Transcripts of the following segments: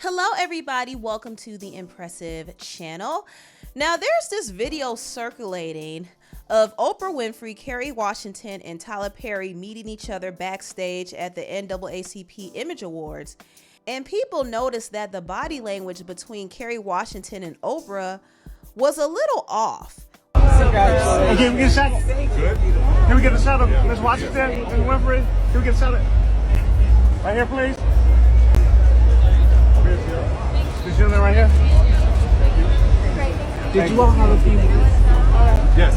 Hello everybody, welcome to the Empressive channel. Now there's this video circulating of Oprah Winfrey, Kerry Washington, and Tyler Perry meeting each other backstage at the NAACP Image Awards. And people noticed that the body language between Kerry Washington and Oprah was a little off. Okay, we get a shot. Good. Can we get a shot of Miss Washington and Winfrey? Can we get a shot of right here, please? This gentleman right here. Did you all have a few minutes? Yes.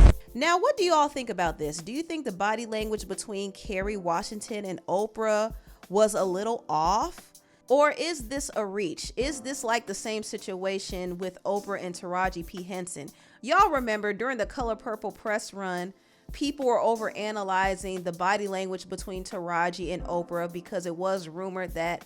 Okay. Now, what do you all think about this? Do you think the body language between Kerry Washington and Oprah was a little off? Or is this a reach? Is this like the same situation with Oprah and Taraji P. Henson? Y'all remember during the Color Purple press run, people were overanalyzing the body language between Taraji and Oprah because it was rumored that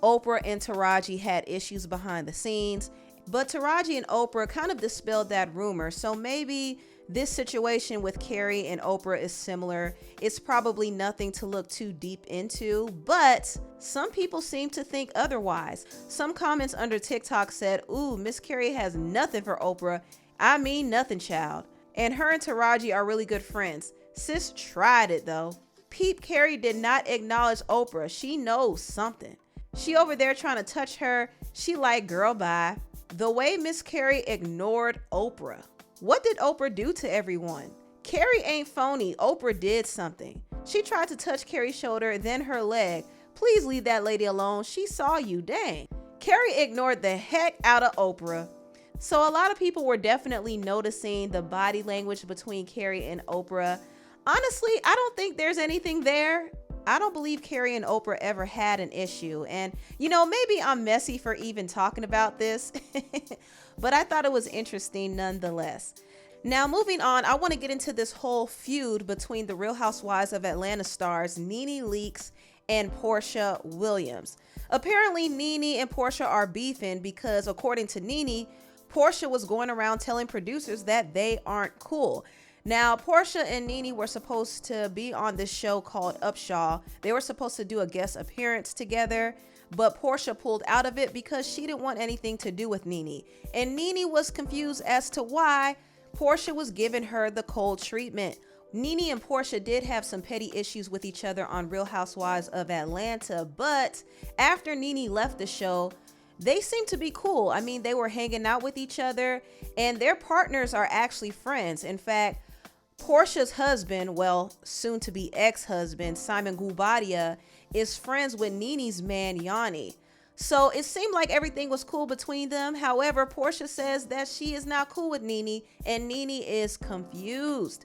Oprah and Taraji had issues behind the scenes. But Taraji and Oprah kind of dispelled that rumor. So maybe this situation with Kerry and Oprah is similar. It's probably nothing to look too deep into, but some people seem to think otherwise. Some comments under TikTok said, "Ooh, Miss Kerry has nothing for Oprah. I mean nothing, child. And her and Taraji are really good friends. Sis tried it though." Peep Kerry did not acknowledge Oprah. She knows something. She over there trying to touch her. She like, girl, bye. The way Miss Kerry ignored Oprah. What did Oprah do to everyone? Kerry ain't phony. Oprah did something. She tried to touch Kerry's shoulder, then her leg. Please leave that lady alone. She saw you, dang. Kerry ignored the heck out of Oprah. So a lot of people were definitely noticing the body language between Kerry and Oprah. Honestly, I don't think there's anything there. I don't believe Kerry and Oprah ever had an issue. And, you know, maybe I'm messy for even talking about this, but I thought it was interesting nonetheless. Now, moving on, I want to get into this whole feud between the Real Housewives of Atlanta stars Nene Leakes and Porsha Willams. Apparently, Nene and Porsha are beefing because, according to Nene, Porsha was going around telling producers that they aren't cool. Now, Porsha and Nene were supposed to be on this show called Upshaw. They were supposed to do a guest appearance together, but Porsha pulled out of it because she didn't want anything to do with Nene. And Nene was confused as to why Porsha was giving her the cold treatment. Nene and Porsha did have some petty issues with each other on Real Housewives of Atlanta, but after Nene left the show, they seemed to be cool. I mean, they were hanging out with each other, and their partners are actually friends. In fact, Porsha's husband, well, soon to be ex-husband, Simon Guobadia, is friends with Nene's man, Yanni. So it seemed like everything was cool between them. However, Porsha says that she is not cool with Nene, and Nene is confused.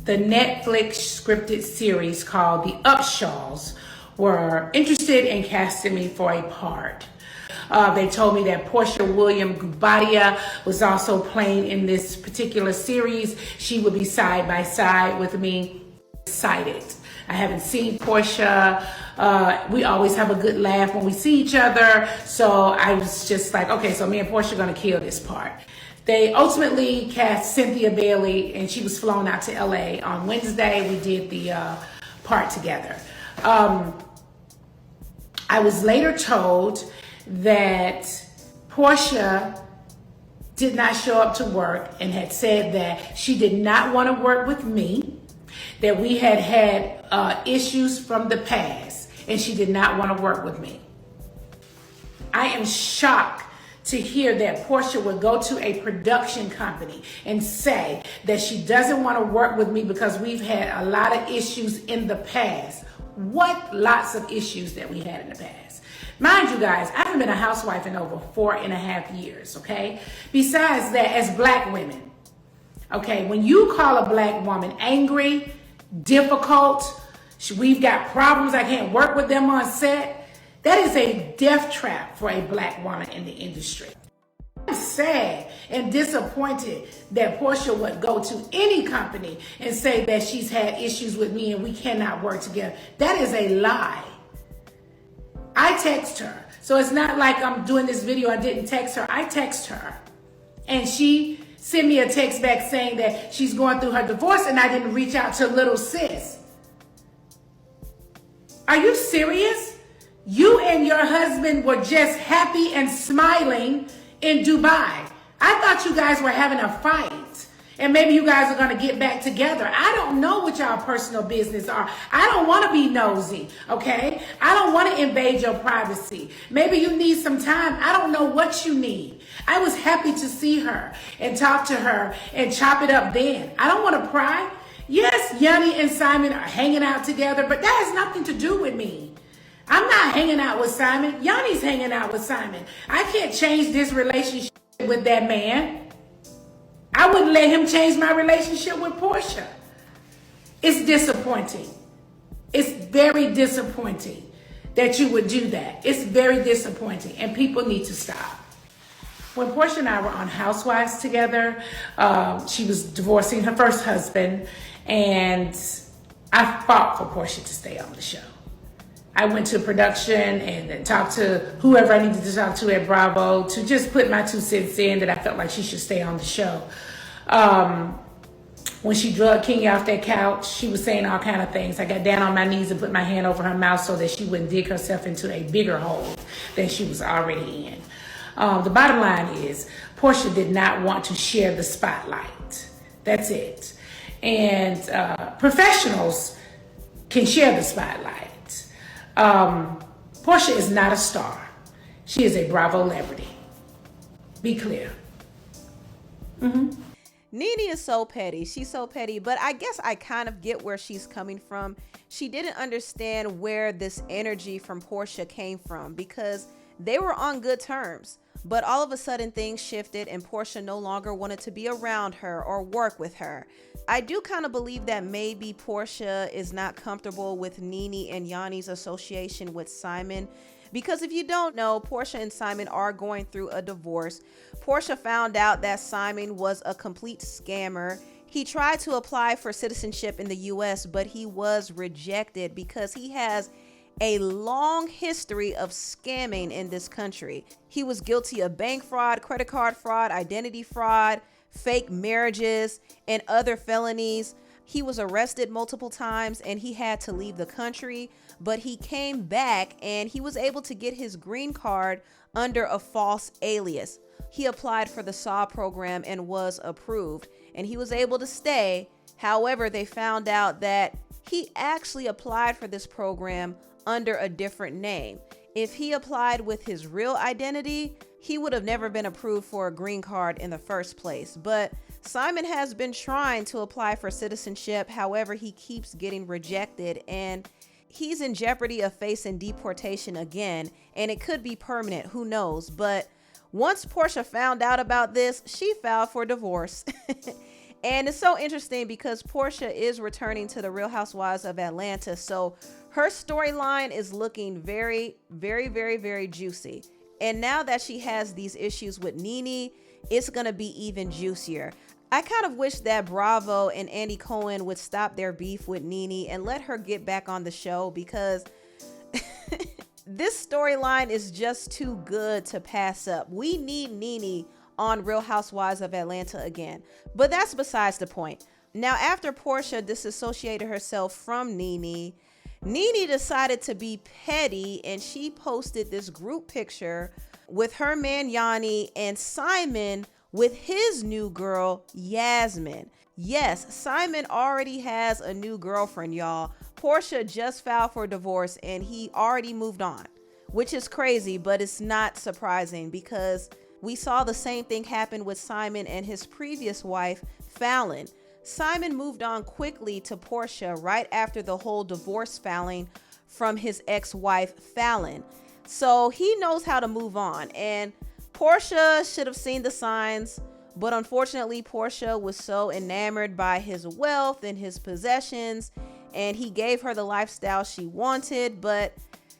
The Netflix scripted series called The Upshaws were interested in casting me for a part. They told me that Porsha Guobadia was also playing in this particular series. She would be side by side with me. Excited. I haven't seen Porsha. We always have a good laugh when we see each other. So I was just like, okay, so me and Porsha are going to kill this part. They ultimately cast Cynthia Bailey, and she was flown out to LA on Wednesday. We did the part together. I was later told that Porsha did not show up to work and had said that she did not want to work with me, that we had issues from the past, and she did not want to work with me. I am shocked to hear that Porsha would go to a production company and say that she doesn't want to work with me because we've had a lot of issues in the past. What lots of issues that we had in the past? Mind you guys, I haven't been a housewife in over 4.5 years, okay? Besides that, as black women, okay, when you call a black woman angry, difficult, we've got problems, I can't work with them on set, that is a death trap for a black woman in the industry. I'm sad and disappointed that Porsha would go to any company and say that she's had issues with me and we cannot work together. That is a lie. I text her. So it's not like I'm doing this video, I didn't text her. I text her. And she sent me a text back saying that she's going through her divorce and I didn't reach out to little sis. Are you serious? You and your husband were just happy and smiling in Dubai. I thought you guys were having a fight. And maybe you guys are going to get back together. I don't know what y'all personal business are. I don't want to be nosy, okay? I don't want to invade your privacy. Maybe you need some time. I don't know what you need. I was happy to see her and talk to her and chop it up then. I don't want to pry. Yes, Yanni and Simon are hanging out together, but that has nothing to do with me. I'm not hanging out with Simon. Yanni's hanging out with Simon. I can't change this relationship with that man. I wouldn't let him change my relationship with Porsha. It's disappointing. It's very disappointing that you would do that. It's very disappointing, and people need to stop. When Porsha and I were on Housewives together, she was divorcing her first husband, and I fought for Porsha to stay on the show. I went to production and talked to whoever I needed to talk to at Bravo to just put my 2 cents in that I felt like she should stay on the show. When she drugged Kenya off that couch, she was saying all kind of things. I got down on my knees and put my hand over her mouth so that she wouldn't dig herself into a bigger hole than she was already in. The bottom line is Porsha did not want to share the spotlight. That's it. And professionals can share the spotlight. Porsha is not a star. She is a Bravo celebrity. Be clear. Nene is so petty. She's so petty, but I guess I kind of get where she's coming from. She didn't understand where this energy from Porsha came from because they were on good terms. But all of a sudden things shifted and Porsha no longer wanted to be around her or work with her. I do kind of believe that maybe Porsha is not comfortable with Nene and Yanni's association with Simon. Because if you don't know, Porsha and Simon are going through a divorce. Porsha found out that Simon was a complete scammer. He tried to apply for citizenship in the US, but he was rejected because he has a long history of scamming in this country. He was guilty of bank fraud, credit card fraud, identity fraud, fake marriages, and other felonies. He was arrested multiple times and he had to leave the country, but he came back and he was able to get his green card under a false alias. He applied for the SAW program and was approved, and he was able to stay. However, they found out that he actually applied for this program under a different name. If he applied with his real identity, he would have never been approved for a green card in the first place. But Simon has been trying to apply for citizenship. However, he keeps getting rejected and he's in jeopardy of facing deportation again, and it could be permanent, who knows. But once Porsha found out about this, she filed for divorce. And it's so interesting because Porsha is returning to the Real Housewives of Atlanta. So her storyline is looking very, very, very, very juicy. And now that she has these issues with Nene, it's going to be even juicier. I kind of wish that Bravo and Andy Cohen would stop their beef with Nene and let her get back on the show, because this storyline is just too good to pass up. We need Nene on Real Housewives of Atlanta again. But that's besides the point. Now, after Porsha disassociated herself from Nene, Nene decided to be petty and she posted this group picture with her man Yanni and Simon with his new girl, Yasmin. Yes, Simon already has a new girlfriend, y'all. Porsha just filed for divorce and he already moved on, which is crazy, but it's not surprising because we saw the same thing happen with Simon and his previous wife, Fallon. Simon moved on quickly to Porsha right after the whole divorce filing from his ex-wife, Fallon. So he knows how to move on, and Porsha should have seen the signs, but unfortunately Porsha was so enamored by his wealth and his possessions, and he gave her the lifestyle she wanted, but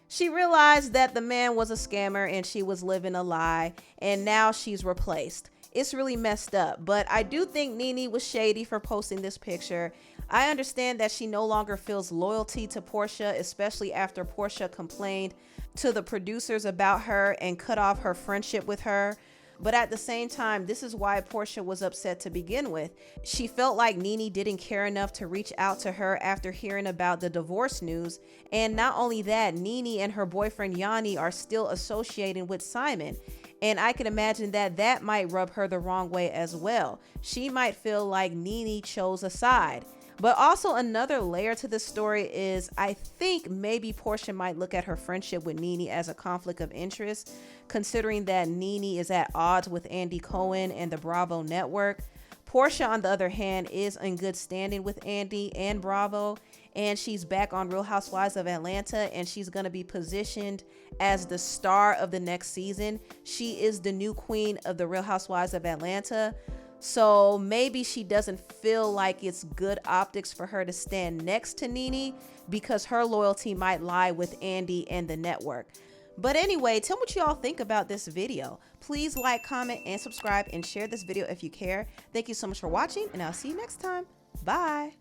she realized that the man was a scammer and she was living a lie, and now she's replaced. It's really messed up, but I do think Nene was shady for posting this picture. I understand that she no longer feels loyalty to Porsha, especially after Porsha complained to the producers about her and cut off her friendship with her. But at the same time, this is why Porsha was upset to begin with. She felt like Nene didn't care enough to reach out to her after hearing about the divorce news. And not only that, Nene and her boyfriend Yanni are still associating with Simon. And I can imagine that that might rub her the wrong way as well. She might feel like Nene chose a side. But also another layer to this story is I think maybe Porsha might look at her friendship with Nene as a conflict of interest, considering that Nene is at odds with Andy Cohen and the Bravo network. Porsha, on the other hand, is in good standing with Andy and Bravo, and she's back on Real Housewives of Atlanta, and she's going to be positioned as the star of the next season. She is the new queen of the Real Housewives of Atlanta. So maybe she doesn't feel like it's good optics for her to stand next to Nene because her loyalty might lie with Andy and the network. But anyway, tell me what y'all think about this video. Please like, comment, and subscribe, and share this video if you care. Thank you so much for watching, and I'll see you next time. Bye.